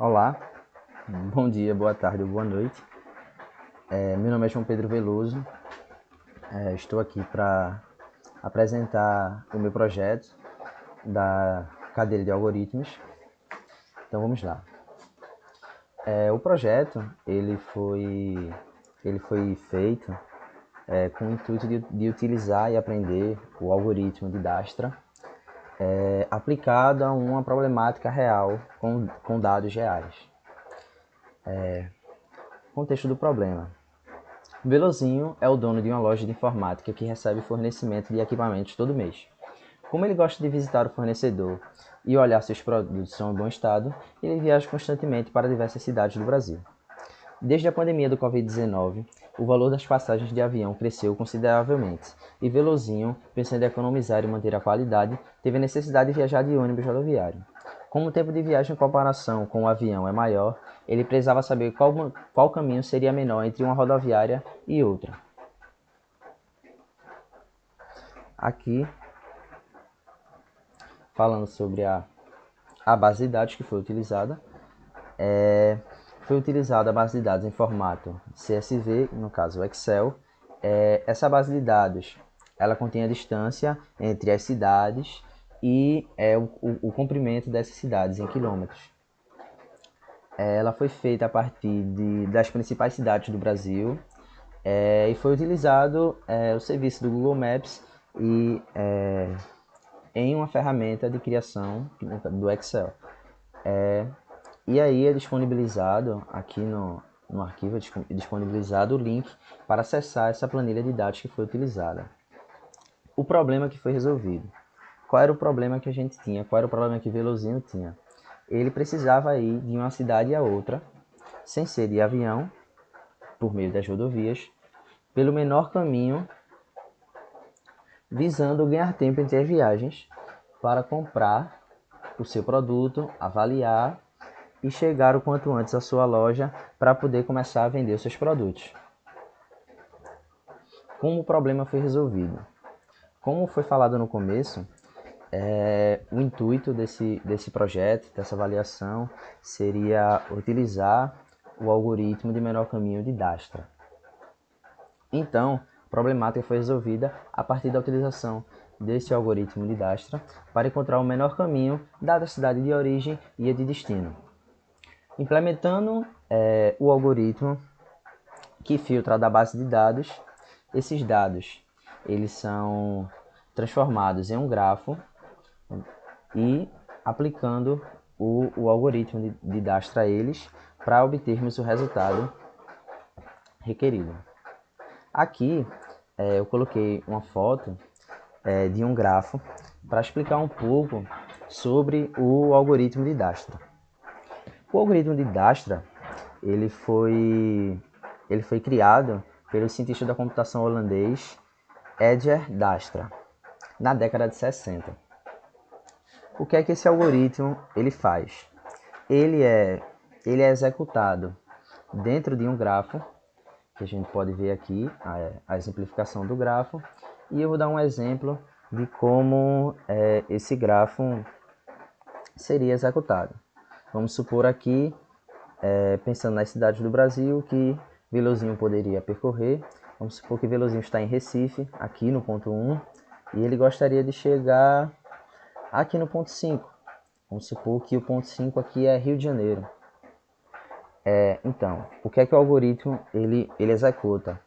Olá, bom dia, boa tarde ou boa noite. Meu nome é João Pedro Veloso. Estou aqui para apresentar o meu projeto da cadeira de algoritmos. Então vamos lá. O projeto ele foi feito com o intuito de utilizar e aprender o algoritmo de Dijkstra aplicado a uma problemática real com dados reais. Contexto do problema. Velozinho é o dono de uma loja de informática que recebe fornecimento de equipamentos todo mês. Como ele gosta de visitar o fornecedor e olhar se os produtos são em bom estado, ele viaja constantemente para diversas cidades do Brasil. Desde a pandemia do Covid-19, o valor das passagens de avião cresceu consideravelmente e Velozinho, pensando em economizar e manter a qualidade, teve a necessidade de viajar de ônibus rodoviário. Como o tempo de viagem em comparação com o avião é maior, ele precisava saber qual caminho seria menor entre uma rodoviária e outra. Aqui, falando sobre a base de dados que foi utilizada, foi utilizada a base de dados em formato CSV, no caso o Excel. Essa base de dados ela contém a distância entre as cidades e o comprimento dessas cidades em quilômetros. Ela foi feita a partir das principais cidades do Brasil e foi utilizado o serviço do Google Maps e em uma ferramenta de criação do Excel. E aí é disponibilizado aqui no arquivo, é disponibilizado o link para acessar essa planilha de dados que foi utilizada. O problema que foi resolvido. Qual era o problema que a gente tinha? Qual era o problema que Velozinho tinha? Ele precisava ir de uma cidade a outra, sem ser de avião, por meio das rodovias, pelo menor caminho, visando ganhar tempo entre as viagens para comprar o seu produto, avaliar e chegar o quanto antes à sua loja para poder começar a vender os seus produtos. Como o problema foi resolvido? Como foi falado no começo, o intuito desse projeto, dessa avaliação, seria utilizar o algoritmo de menor caminho de Dijkstra. Então, a problemática foi resolvida a partir da utilização desse algoritmo de Dijkstra para encontrar o menor caminho dada a cidade de origem e a de destino. Implementando o algoritmo que filtra da base de dados, esses dados eles são transformados em um grafo e aplicando o algoritmo de Dijkstra a eles para obtermos o resultado requerido. Aqui eu coloquei uma foto de um grafo para explicar um pouco sobre o algoritmo de Dijkstra. O algoritmo de Dijkstra ele foi criado pelo cientista da computação holandês Edger Dijkstra na década de 60. O que é que esse algoritmo ele faz? Ele é executado dentro de um grafo, que a gente pode ver aqui a exemplificação do grafo, e eu vou dar um exemplo de como esse grafo seria executado. Vamos supor aqui, pensando nas cidades do Brasil, que Velozinho poderia percorrer. Vamos supor que Velozinho está em Recife, aqui no ponto 1, e ele gostaria de chegar aqui no ponto 5. Vamos supor que o ponto 5 aqui é Rio de Janeiro. Então, o que é que o algoritmo ele executa?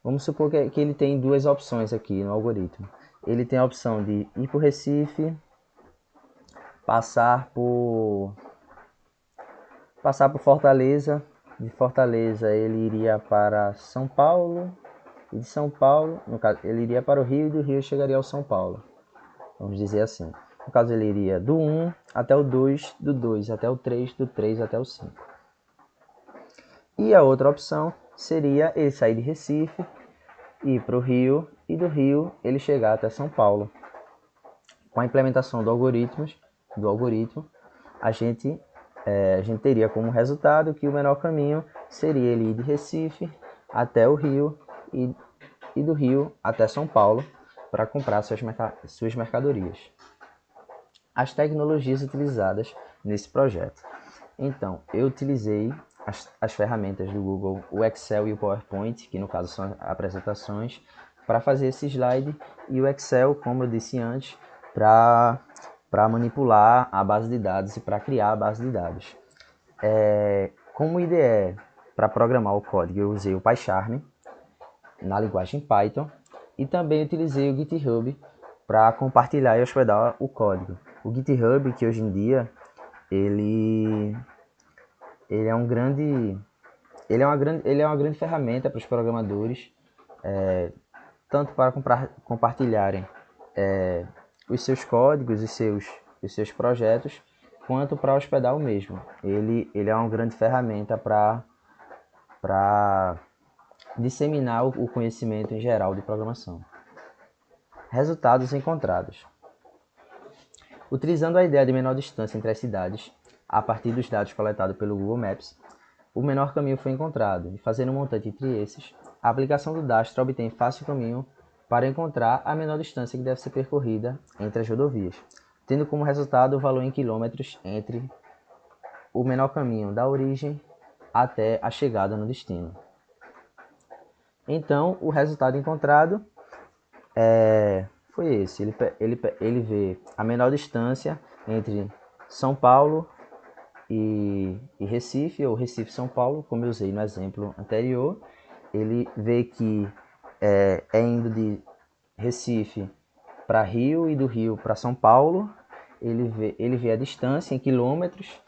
Vamos supor que ele tem duas opções aqui no algoritmo. Ele tem a opção de ir para o Recife, passar por Fortaleza. De Fortaleza ele iria para São Paulo, e de São Paulo, no caso, ele iria para o Rio, e do Rio chegaria ao São Paulo. Vamos dizer assim. No caso, ele iria do 1 até o 2, do 2 até o 3, do 3 até o 5. E a outra opção seria ele sair de Recife, ir para o Rio, e do Rio ele chegar até São Paulo. Com a implementação do algoritmo, a gente teria como resultado que o menor caminho seria ele ir de Recife até o Rio e do Rio até São Paulo para comprar suas mercadorias. As tecnologias utilizadas nesse projeto. Então, eu utilizei as ferramentas do Google, o Excel e o PowerPoint, que no caso são apresentações, para fazer esse slide, e o Excel, como eu disse antes, para manipular a base de dados e para criar a base de dados. Como IDE para programar o código, eu usei o PyCharm na linguagem Python e também utilizei o GitHub para compartilhar e hospedar o código. O GitHub, que hoje em dia ele é um grande ele é uma grande ferramenta para os programadores, tanto para compartilharem os seus códigos, os seus projetos, quanto para hospedar o mesmo. Ele é uma grande ferramenta para disseminar o conhecimento em geral de programação. Resultados encontrados. Utilizando a ideia de menor distância entre as cidades, a partir dos dados coletados pelo Google Maps, o menor caminho foi encontrado, e fazendo um montante entre esses, a aplicação do Dastra obtém fácil caminho para encontrar a menor distância que deve ser percorrida entre as rodovias, tendo como resultado o valor em quilômetros entre o menor caminho da origem até a chegada no destino. Então, o resultado encontrado foi esse. Ele vê a menor distância entre São Paulo e Recife, ou Recife-São Paulo, como eu usei no exemplo anterior. Ele vê que é indo de Recife para Rio e do Rio para São Paulo. Ele vê a distância em quilômetros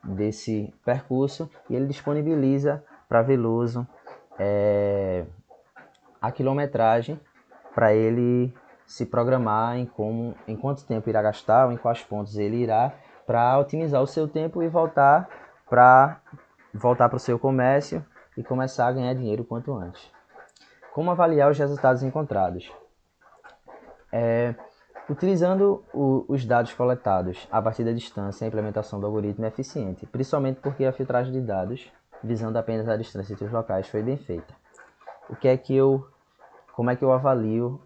desse percurso e ele disponibiliza para Veloso a quilometragem para ele se programar em quanto tempo irá gastar ou em quais pontos ele irá, para otimizar o seu tempo e voltar para o seu comércio e começar a ganhar dinheiro quanto antes. Como avaliar os resultados encontrados? Utilizando os dados coletados a partir da distância, a implementação do algoritmo é eficiente, principalmente porque a filtragem de dados, visando apenas a distância entre os locais, foi bem feita. Como é que eu avalio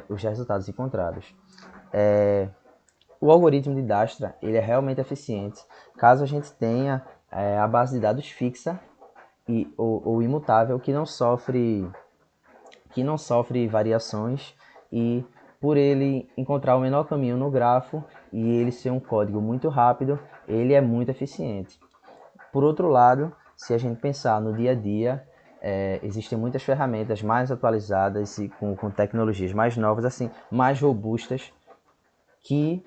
os resultados encontrados? O algoritmo de Dastra ele é realmente eficiente caso a gente tenha a base de dados fixa ou imutável que não sofre variações, e por ele encontrar o menor caminho no grafo e ele ser um código muito rápido, ele é muito eficiente. Por outro lado, se a gente pensar no dia a dia, existem muitas ferramentas mais atualizadas e com tecnologias mais novas, assim, mais robustas, que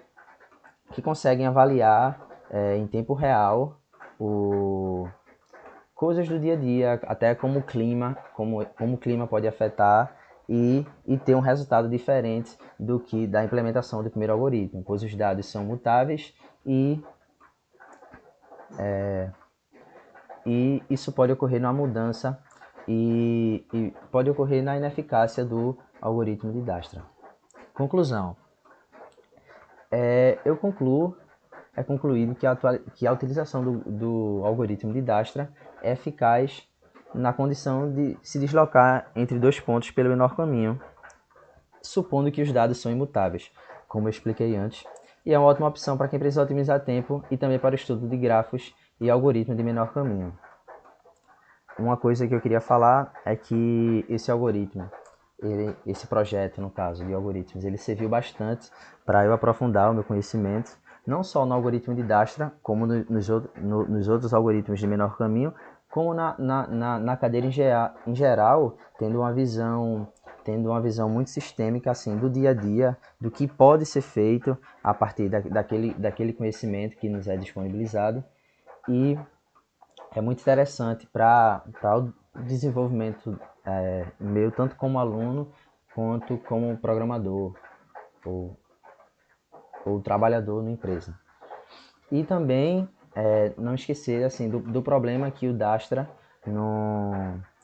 conseguem avaliar em tempo real coisas do dia a dia, até como o clima pode afetar e ter um resultado diferente do que da implementação do primeiro algoritmo, pois os dados são mutáveis e isso pode ocorrer numa mudança e pode ocorrer na ineficácia do algoritmo de Dastra. Conclusão. É concluído que a utilização do algoritmo de Dastra é eficaz na condição de se deslocar entre dois pontos pelo menor caminho, supondo que os dados são imutáveis, como eu expliquei antes, e é uma ótima opção para quem precisa otimizar tempo e também para o estudo de grafos e algoritmo de menor caminho. Uma coisa que eu queria falar é que esse algoritmo, esse projeto, no caso, de algoritmos, ele serviu bastante para eu aprofundar o meu conhecimento, não só no algoritmo de Dastra, como nos outros algoritmos de menor caminho, como na cadeira em geral, tendo uma visão muito sistêmica assim, do dia a dia, do que pode ser feito a partir daquele conhecimento que nos é disponibilizado. E é muito interessante para o desenvolvimento meu, tanto como aluno quanto como programador ou trabalhador na empresa. E também não esquecer assim, do problema que o Dastra,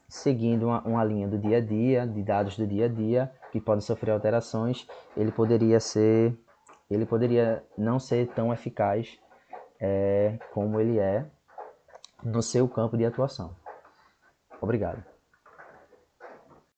seguindo uma linha do dia a dia, de dados do dia a dia, que podem sofrer alterações, ele poderia não ser tão eficaz como ele é no seu campo de atuação. Obrigado.